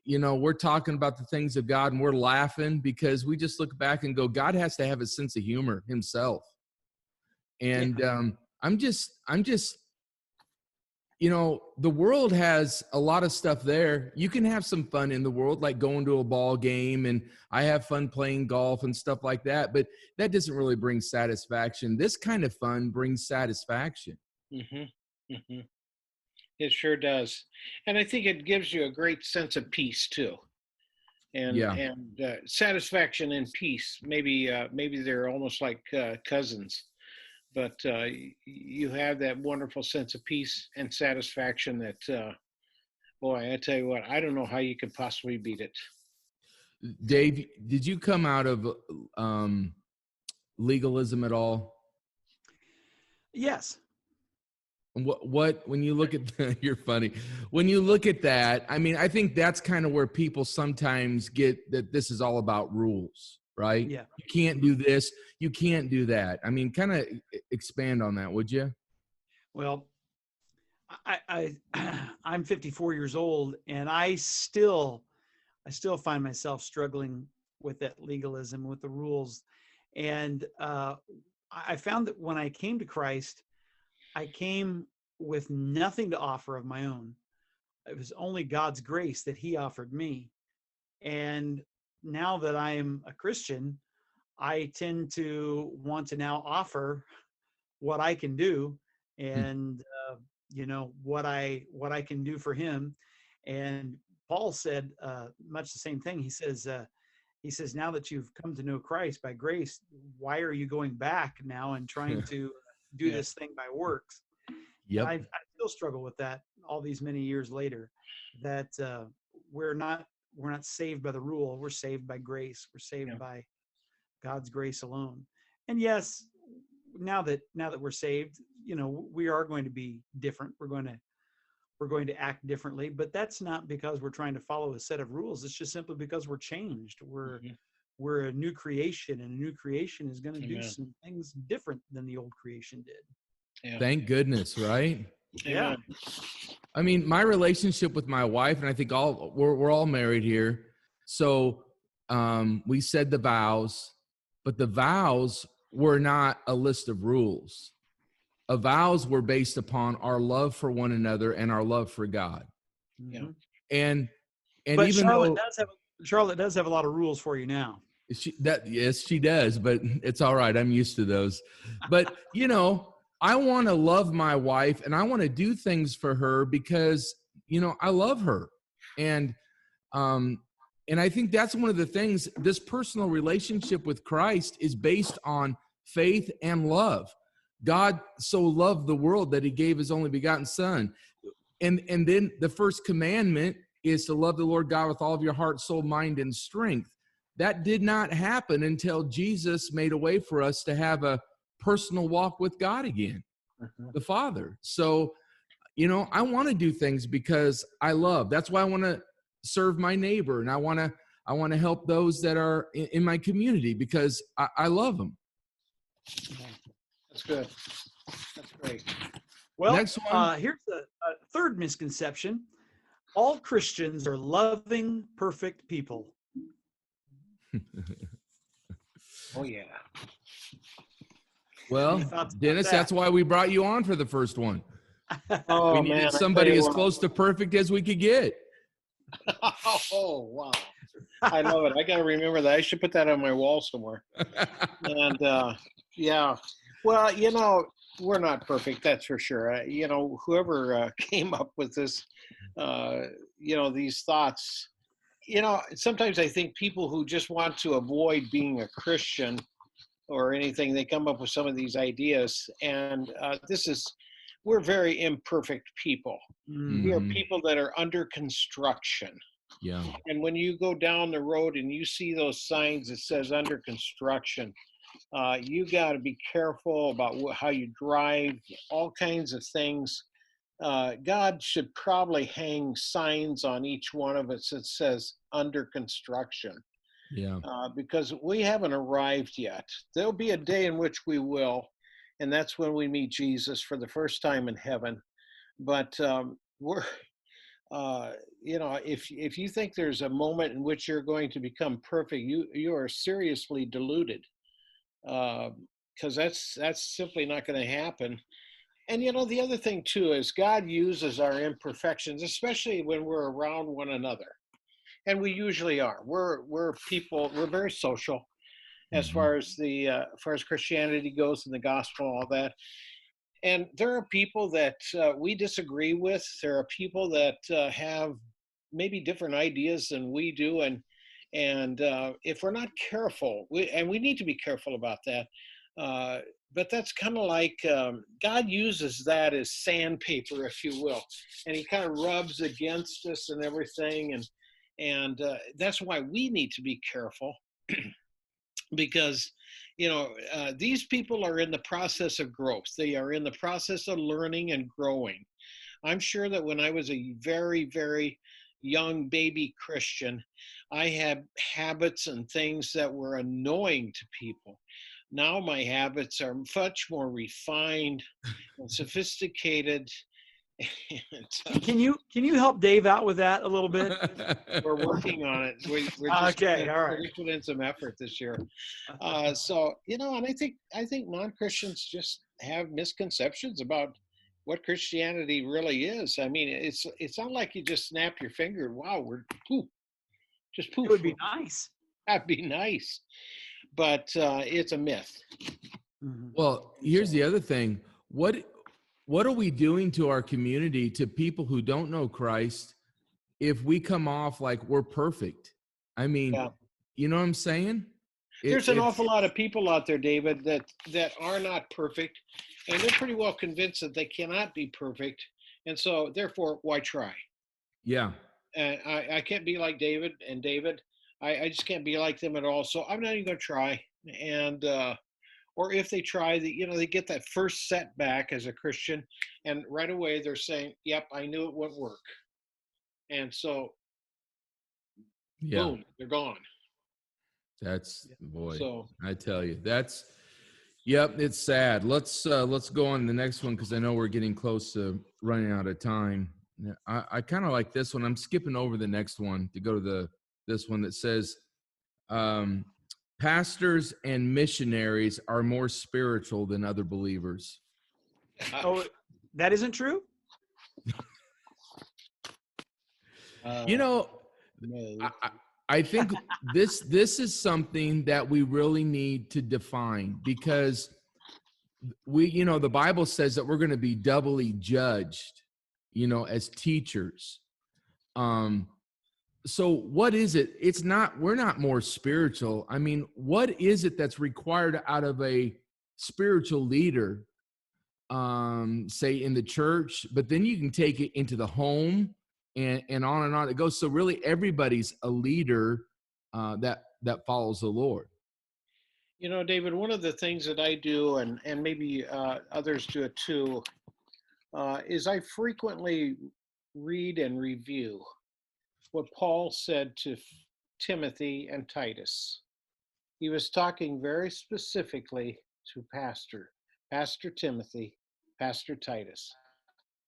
we're talking about the things of God and we're laughing because we just look back and go, God has to have a sense of humor himself. And I'm just, the world has a lot of stuff there. You can have some fun in the world, like going to a ball game, and I have fun playing golf and stuff like that, but that doesn't really bring satisfaction. This kind of fun brings satisfaction. Mm-hmm. Mm-hmm. It sure does. And I think it gives you a great sense of peace too. And satisfaction and peace. Maybe they're almost like cousins. But you have that wonderful sense of peace and satisfaction that, boy, I tell you what, I don't know how you could possibly beat it. Dave, did you come out of legalism at all? Yes. What when you look at you're funny. When you look at that, I mean, I think that's kind of where people sometimes get that this is all about rules. Right? Yeah. You can't do this. You can't do that. I mean, kind of expand on that, would you? Well, I'm 54 years old, and I still find myself struggling with that legalism, with the rules. And I found that when I came to Christ, I came with nothing to offer of my own. It was only God's grace that he offered me. And now that I am a Christian, I tend to want to now offer what I can do and, what I can do for him. And Paul said much the same thing. He says, now that you've come to know Christ by grace, why are you going back now and trying to do this thing by works? Yep. I still struggle with that all these many years later, that we're not saved by the rule. We're saved by grace. We're saved by God's grace alone. And yes, now that we're saved, we are going to be different. We're going to act differently, but that's not because we're trying to follow a set of rules. It's just simply because we're changed. We're a new creation, and a new creation is going to do some things different than the old creation did. Yeah. Thank goodness, right? Yeah. I mean, my relationship with my wife, and I think we're all married here. So we said the vows, but the vows were not a list of rules. vows were based upon our love for one another and our love for God. Yeah. Mhm. And But even Charlotte does have a lot of rules for you now. yes, she does, but it's all right. I'm used to those. But I want to love my wife and I want to do things for her because I love her. And I think that's one of the things, this personal relationship with Christ is based on faith and love. God so loved the world that he gave his only begotten son. And then the first commandment is to love the Lord God with all of your heart, soul, mind, and strength. That did not happen until Jesus made a way for us to have a personal walk with God again, the Father. So, I want to do things because I love. That's why I want to serve my neighbor, and I want to help those that are in my community because I love them. That's good. That's great. Well, Next one. here's a third misconception. All Christians are loving, perfect people. Oh, yeah. Well, Any thoughts about Dennis, that? that's why we brought you on for the first one. Oh, We needed man. I tell somebody you as what. close to perfect as we could get. Oh, wow. I love it. I got to remember that. I should put that on my wall somewhere. And yeah, well, we're not perfect, that's for sure. Whoever came up with this, these thoughts, sometimes I think people who just want to avoid being a Christian or anything, they come up with some of these ideas. And we're very imperfect people. We are Mhm. people that are under construction. Yeah. And when you go down the road and you see those signs that says under construction, you got to be careful about how you drive, all kinds of things. God should probably hang signs on each one of us that says under construction, Yeah. because we haven't arrived yet. There'll be a day in which we will, and that's when we meet Jesus for the first time in heaven. But we're if you think there's a moment in which you're going to become perfect, you are seriously deluded, because that's simply not going to happen. And the other thing too is God uses our imperfections, especially when we're around one another, and we usually are. We're people. We're very social as far as Christianity goes and the gospel, all that. And there are people that we disagree with. There are people that have maybe different ideas than we do, and if we're not careful, we need to be careful about that. But that's kind of like God uses that as sandpaper, if you will, and He kind of rubs against us and everything, and that's why we need to be careful. Because these people are in the process of growth. They are in the process of learning and growing. I'm sure that when I was a very, very young baby Christian, I had habits and things that were annoying to people. Now my habits are much more refined and sophisticated. And, Can you help Dave out with that a little bit? we're working on it. We're just Okay, all right. putting in some effort this year. So and I think non-Christians just have misconceptions about what Christianity really is. I mean, it's not like you just snap your finger and wow, we're poof, just poof. It would be nice. That'd be nice, but it's a myth. Well, here's the other thing. What are we doing to our community, to people who don't know Christ, if we come off like we're perfect? I mean, Yeah. you know what I'm saying? There's an awful lot of people out there, David, that are not perfect, and they're pretty well convinced that they cannot be perfect, and so therefore, why try? Yeah. And I can't be like David and David. I just can't be like them at all. So I'm not even going to try. And or if they try, they get that first setback as a Christian, and right away they're saying, "Yep, I knew it wouldn't work," and so Yeah. boom, they're gone. That's boy. So I tell you, yep, it's sad. Let's go on to the next one because I know we're getting close to running out of time. I kind of like this one. I'm skipping over the next one to go to this one that says, pastors and missionaries are more spiritual than other believers. Oh, that isn't true? You know, No. I think this is something that we really need to define, because the Bible says that we're going to be doubly judged, as teachers. So what is it? We're not more spiritual. I mean, what is it that's required out of a spiritual leader, say in the church, but then you can take it into the home and on it goes. So really everybody's a leader that follows the Lord. David, one of the things that I do, and maybe others do it too, is I frequently read and review what Paul said to Timothy and Titus. He was talking very specifically to Pastor Timothy, Pastor Titus.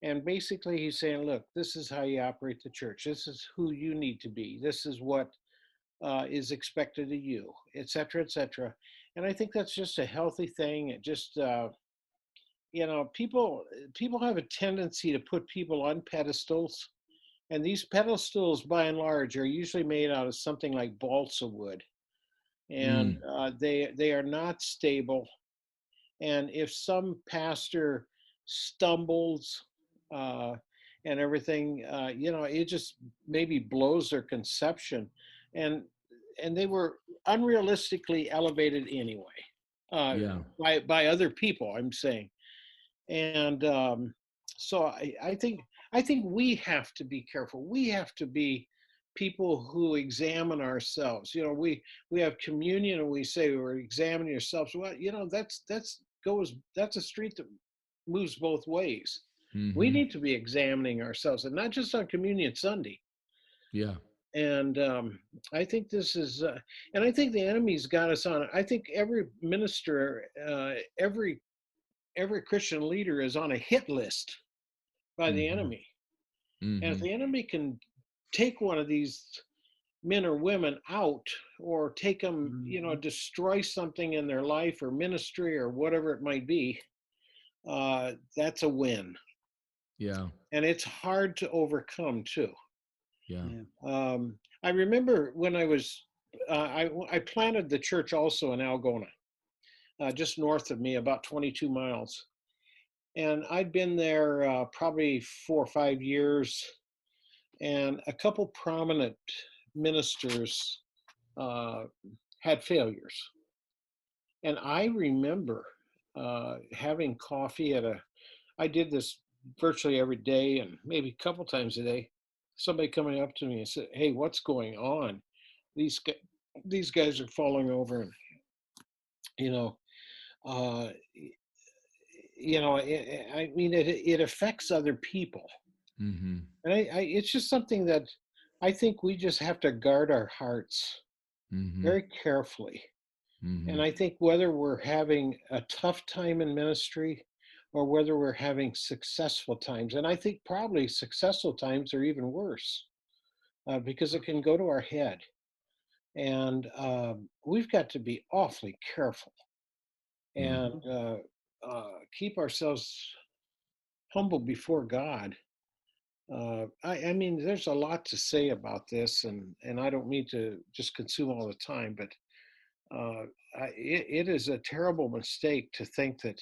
And basically he's saying, look, this is how you operate the church. This is who you need to be. This is what is expected of you, et cetera, et cetera. And I think that's just a healthy thing. It just, people have a tendency to put people on pedestals. And these pedestals, by and large, are usually made out of something like balsa wood. And they are not stable. And if some pastor stumbles and everything, it just maybe blows their conception. And they were unrealistically elevated anyway, by other people, I'm saying. And so I think we have to be careful. We have to be people who examine ourselves. We have communion and we say we're examining ourselves. Well, that's a street that moves both ways. Mm-hmm. We need to be examining ourselves, and not just on Communion Sunday. Yeah. And I think this is, and I think the enemy's got us on it. I think every minister, every Christian leader is on a hit list by the enemy. Mm-hmm. And if the enemy can take one of these men or women out, or take them, destroy something in their life or ministry or whatever it might be, that's a win. Yeah. And it's hard to overcome too. Yeah. I remember when I was, I planted the church also in Algona, just north of me, about 22 miles. And I'd been there probably 4 or 5 years, and a couple prominent ministers had failures. And I remember having coffee I did this virtually every day and maybe a couple times a day, somebody coming up to me and said, hey, what's going on? These guys are falling over. And, it affects other people. Mm-hmm. And it's just something that I think we just have to guard our hearts very carefully. Mm-hmm. And I think whether we're having a tough time in ministry or whether we're having successful times, and I think probably successful times are even worse because it can go to our head. And we've got to be awfully careful and keep ourselves humble before God. I mean, there's a lot to say about this, and I don't mean to just consume all the time, but it is a terrible mistake to think that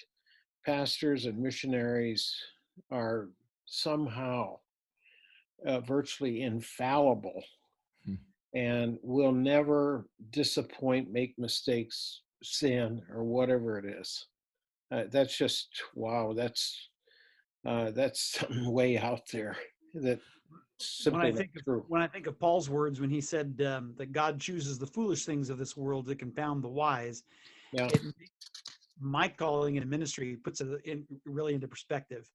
pastors and missionaries are somehow virtually infallible and will never disappoint, make mistakes, sin, or whatever it is. That's just, wow, that's something way out there that simply not true. When I think of Paul's words when he said that God chooses the foolish things of this world to confound the wise, my calling in ministry puts it really into perspective.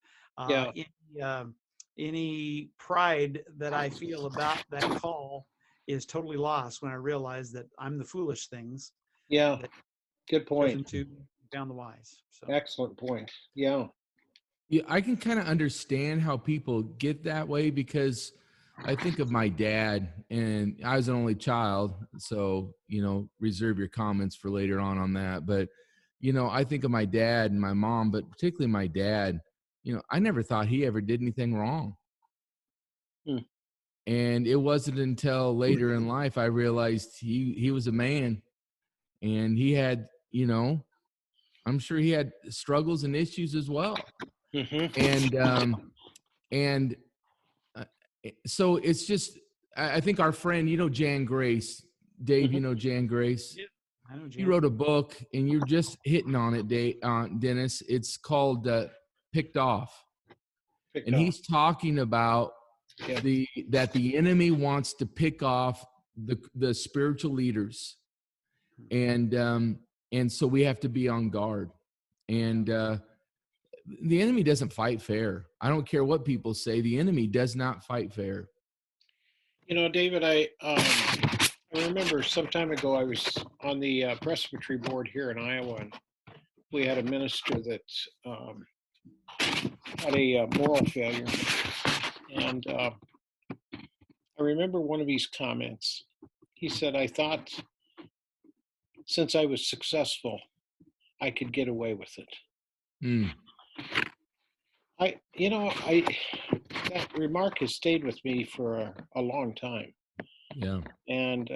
Any pride that I feel about that call is totally lost when I realize that I'm the foolish things. Yeah, good point. To confound the wise. So. Excellent point. Yeah. Yeah, I can kind of understand how people get that way, because I think of my dad, and I was an only child, so reserve your comments for later on that. But I think of my dad and my mom, but particularly my dad. I never thought he ever did anything wrong. Hmm. And it wasn't until later in life I realized he was a man, and he had, I'm sure he had struggles and issues as well. Mm-hmm. And so it's just, I think our friend, Jan Grace, Dave, Mm-hmm. Jan Grace. Yeah, I know. He Jan. wrote a book, and you're just hitting on it, Dennis. It's called Picked Off. Picked And off. he's talking about Yeah. that the enemy wants to pick off the spiritual leaders, and so we have to be on guard. And the enemy doesn't fight fair. I don't care what people say. The enemy does not fight fair. David, I remember some time ago I was on the presbytery board here in Iowa, and we had a minister that had a moral failure. And I remember one of his comments. He said, I thought since I was successful, I could get away with it. Mm. That remark has stayed with me for a long time. Yeah. And,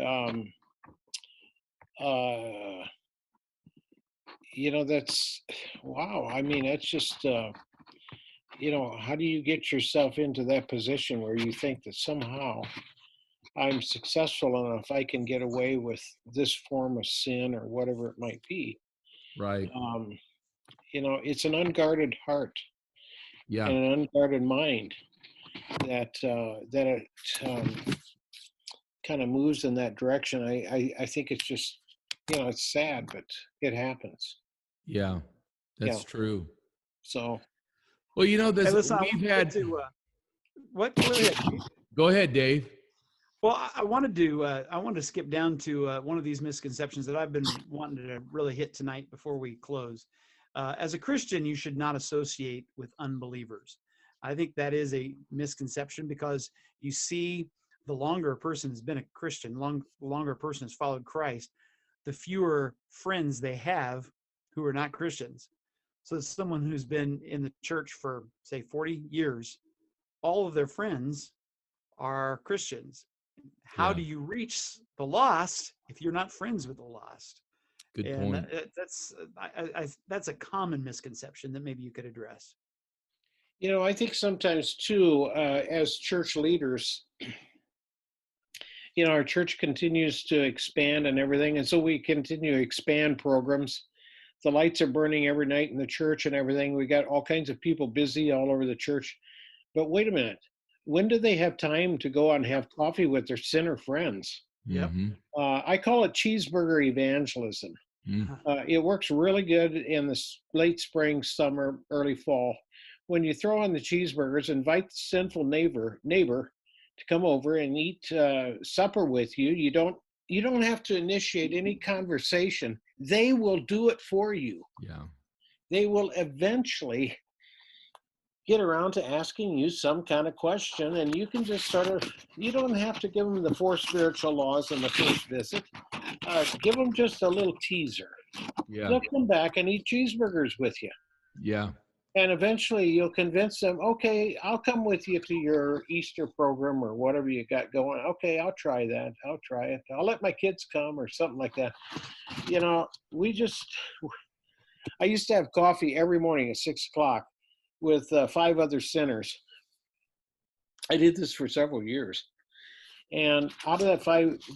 that's, wow. I mean, that's just, how do you get yourself into that position where you think that somehow I'm successful enough, I can get away with this form of sin or whatever it might be? Right. It's an unguarded heart. Yeah. And an unguarded mind that it kind of moves in that direction. I think it's just, it's sad, but it happens. Yeah, that's true. So, well, Hey, listen, we've had what? Go ahead. Go ahead, Dave. Well, I wanted to skip down to one of these misconceptions that I've been wanting to really hit tonight before we close. As a Christian, you should not associate with unbelievers. I think that is a misconception, because you see, the longer a person has been a Christian, longer a person has followed Christ, the fewer friends they have who are not Christians. So someone who's been in the church for, say, 40 years, all of their friends are Christians. How do you reach the lost if you're not friends with the lost? Good point. That's a common misconception that maybe you could address. I think sometimes too, as church leaders, our church continues to expand and everything, and so we continue to expand programs. The lights are burning every night in the church and everything. We got all kinds of people busy all over the church. But wait a minute, when do they have time to go out and have coffee with their sinner friends? Yep. I call it cheeseburger evangelism. It works really good in the late spring, summer, early fall. When you throw on the cheeseburgers, invite the sinful neighbor to come over and eat supper with you. You don't have to initiate any conversation. They will do it for you. Yeah. They will eventually get around to asking you some kind of question, and you can just you don't have to give them the 4 spiritual laws in the first visit. Give them just a little teaser. Yeah. They'll come back and eat cheeseburgers with you. Yeah. And eventually you'll convince them, okay, I'll come with you to your Easter program or whatever you got going. Okay, I'll try that. I'll try it. I'll let my kids come or something like that. I used to have coffee every morning at 6:00 with 5 other sinners. I did this for several years. And out of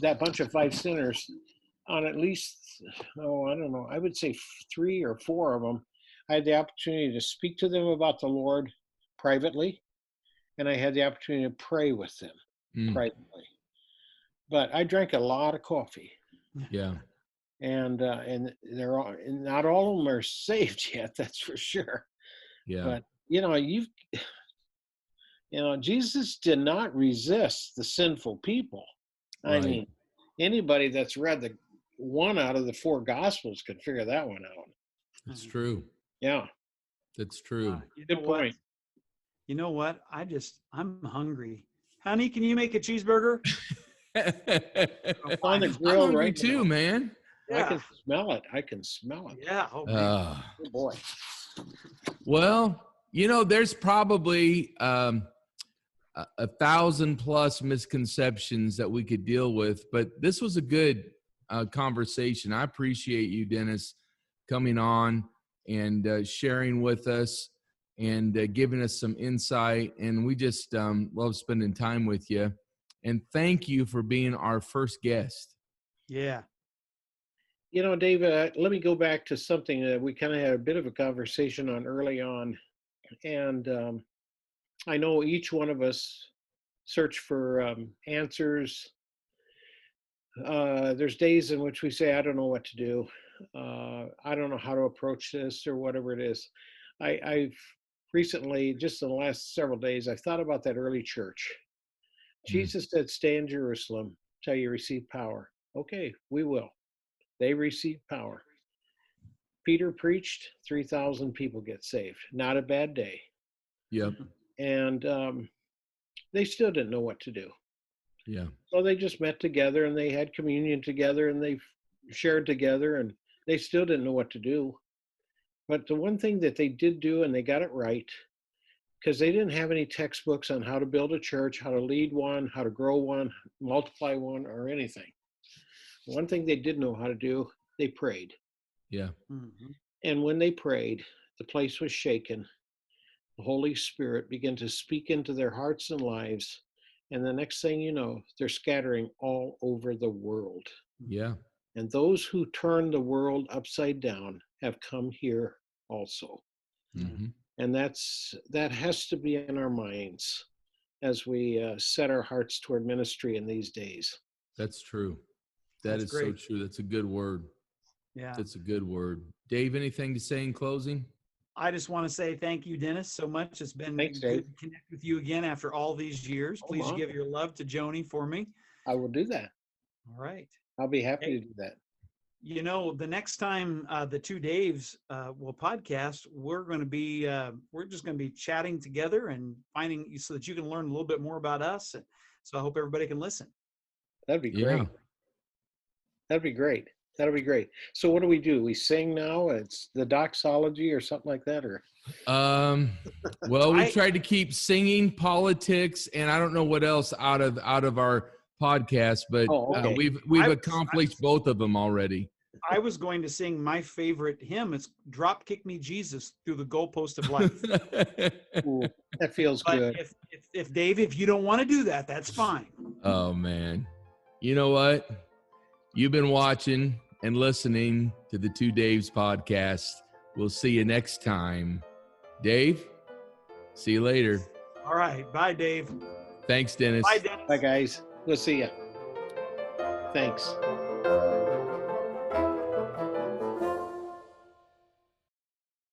that bunch of 5 sinners, on at least, I don't know, I would say 3 or 4 of them, I had the opportunity to speak to them about the Lord privately, and I had the opportunity to pray with them privately. But I drank a lot of coffee. Yeah. And not all of them are saved yet, that's for sure. Yeah. But Jesus did not resist the sinful people. Right. I mean, anybody that's read the one out of the 4 Gospels could figure that one out. That's true. Yeah. That's true. Good point. You know what? I'm hungry. Honey, can you make a cheeseburger? On the grill, I'm hungry right too, now. man. I can smell it. I can smell it. Yeah. Oh, man. Oh boy. Well, there's probably 1,000+ misconceptions that we could deal with, but this was a good conversation. I appreciate you, Dennis, coming on and sharing with us and giving us some insight. And we just love spending time with you. And thank you for being our first guest. Yeah. David, let me go back to something that we kind of had a bit of a conversation on early on. And I know each one of us search for answers. There's days in which we say, I don't know what to do. I don't know how to approach this or whatever it is. I've recently, just in the last several days, I've thought about that early church. Jesus said, stay in Jerusalem till you receive power. Okay, we will. They received power. Peter preached, 3,000 people get saved. Not a bad day. Yep. And they still didn't know what to do. Yeah. So they just met together and they had communion together and they shared together and they still didn't know what to do. But the one thing that they did do, and they got it right, because they didn't have any textbooks on how to build a church, how to lead one, how to grow one, multiply one, or anything. One thing they did know how to do, they prayed. Yeah. Mm-hmm. And when they prayed, the place was shaken. The Holy Spirit began to speak into their hearts and lives. And the next thing you know, they're scattering all over the world. Yeah. And those who turn the world upside down have come here also. Mm-hmm. And that has to be in our minds as we set our hearts toward ministry in these days. That's true. That's great. so true. That's a good word. Yeah. That's a good word. Dave, anything to say in closing? I just want to say thank you, Dennis, so much. It's been Thanks, good Dave. to connect with you again after all these years. Please give your love to Joni for me. I will do that. All right. I'll be happy to do that. The next time the two Daves will podcast, we're just going to be chatting together and finding so that you can learn a little bit more about us. So I hope everybody can listen. That'd be great. Yeah. That'd be great. That'll be great. So what do? We sing now? It's the doxology or something like that, or? Well, we tried to keep singing, politics, and I don't know what else out of our podcast, but we've accomplished both of them already. I was going to sing my favorite hymn. It's "Drop Kick Me, Jesus, Through the Goalpost of Life." Ooh, that feels good. If Dave, if you don't want to do that, that's fine. Oh man, you know what? You've been watching and listening to the Two Daves podcast. We'll see you next time. Dave, see you later. All right. Bye, Dave. Thanks, Dennis. Bye, Dennis. Bye, guys. We'll see you. Thanks.